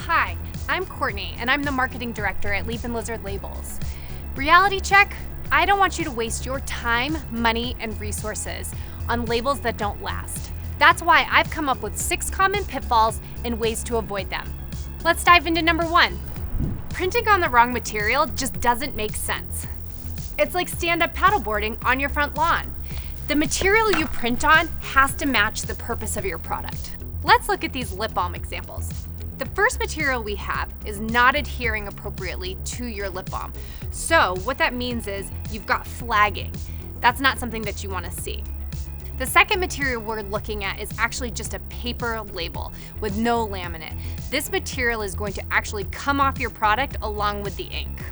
Hi, I'm Courtney, and I'm the marketing director at Leapin Lizard Labels. Reality check, I don't want you to waste your time, money, and resources on labels that don't last. That's why I've come up with 6 common pitfalls and ways to avoid them. Let's dive into number 1. Printing on the wrong material just doesn't make sense. It's like stand-up paddleboarding on your front lawn. The material you print on has to match the purpose of your product. Let's look at these lip balm examples. The first material we have is not adhering appropriately to your lip balm. So what that means is you've got flagging. That's not something that you want to see. The second material we're looking at is actually just a paper label with no laminate. This material is going to actually come off your product along with the ink.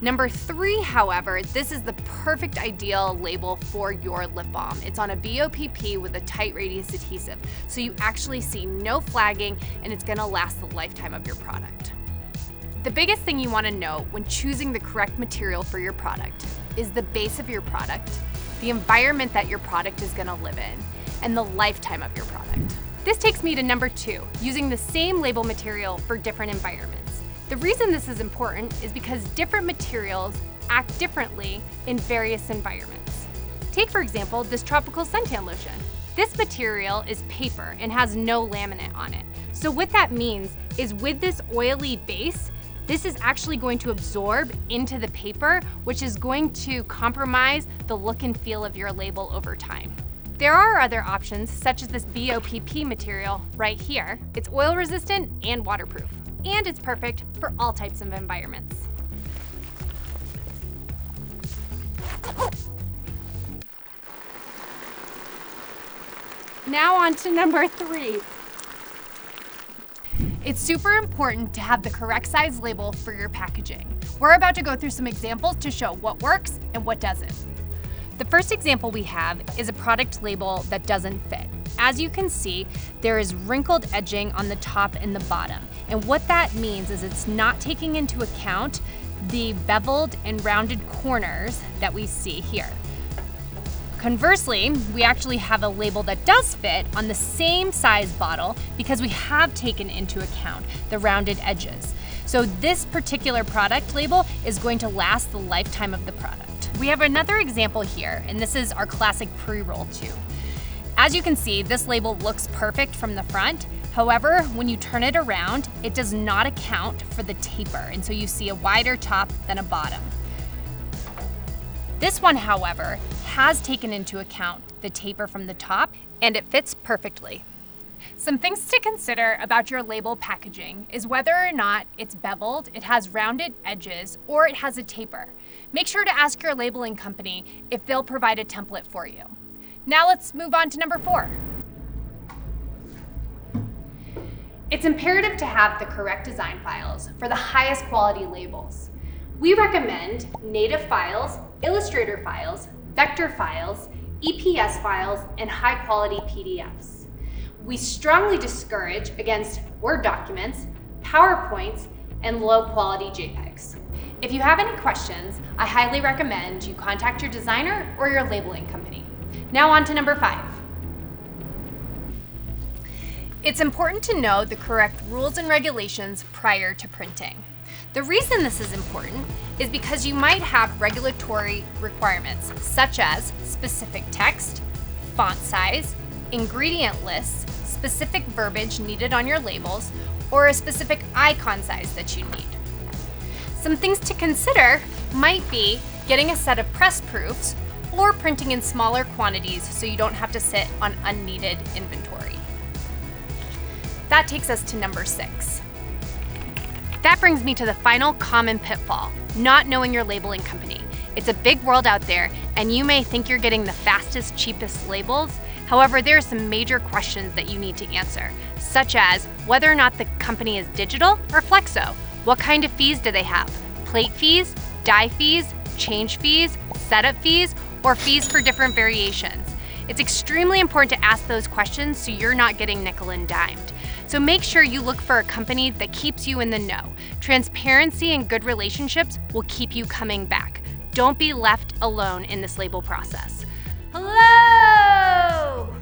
Number 3, however, this is the perfect ideal label for your lip balm. It's on a BOPP with a tight radius adhesive, so you actually see no flagging and it's gonna last the lifetime of your product. The biggest thing you wanna know when choosing the correct material for your product is the base of your product, the environment that your product is gonna live in, and the lifetime of your product. This takes me to number 2, using the same label material for different environments. The reason this is important is because different materials act differently in various environments. Take, for example, this tropical suntan lotion. This material is paper and has no laminate on it. So what that means is with this oily base, this is actually going to absorb into the paper, which is going to compromise the look and feel of your label over time. There are other options, such as this BOPP material right here. It's oil resistant and waterproof, and it's perfect for all types of environments. Now on to number 3. It's super important to have the correct size label for your packaging. We're about to go through some examples to show what works and what doesn't. The first example we have is a product label that doesn't fit. As you can see, there is wrinkled edging on the top and the bottom. And what that means is it's not taking into account the beveled and rounded corners that we see here. Conversely, we actually have a label that does fit on the same size bottle because we have taken into account the rounded edges. So this particular product label is going to last the lifetime of the product. We have another example here, and this is our classic pre-roll tube. As you can see, this label looks perfect from the front. However, when you turn it around, it does not account for the taper, and so you see a wider top than a bottom. This one, however, has taken into account the taper from the top, and it fits perfectly. Some things to consider about your label packaging is whether or not it's beveled, it has rounded edges, or it has a taper. Make sure to ask your labeling company if they'll provide a template for you. Now let's move on to number 4. It's imperative to have the correct design files for the highest quality labels. We recommend native files, Illustrator files, vector files, EPS files, and high quality PDFs. We strongly discourage against Word documents, PowerPoints, and low quality JPEGs. If you have any questions, I highly recommend you contact your designer or your labeling company. Now on to number 5. It's important to know the correct rules and regulations prior to printing. The reason this is important is because you might have regulatory requirements such as specific text, font size, ingredient lists, specific verbiage needed on your labels, or a specific icon size that you need. Some things to consider might be getting a set of press proofs or printing in smaller quantities so you don't have to sit on unneeded inventory. That takes us to number 6. That brings me to the final common pitfall, not knowing your labeling company. It's a big world out there, and you may think you're getting the fastest, cheapest labels. However, there are some major questions that you need to answer, such as whether or not the company is digital or flexo. What kind of fees do they have? Plate fees, die fees, change fees, setup fees, or fees for different variations? It's extremely important to ask those questions so you're not getting nickel and dimed. So make sure you look for a company that keeps you in the know. Transparency and good relationships will keep you coming back. Don't be left alone in this label process. Hello!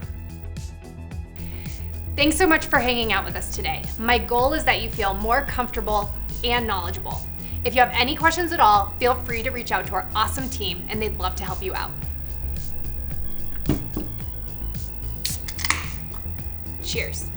Thanks so much for hanging out with us today. My goal is that you feel more comfortable and knowledgeable. If you have any questions at all, feel free to reach out to our awesome team and they'd love to help you out. Cheers.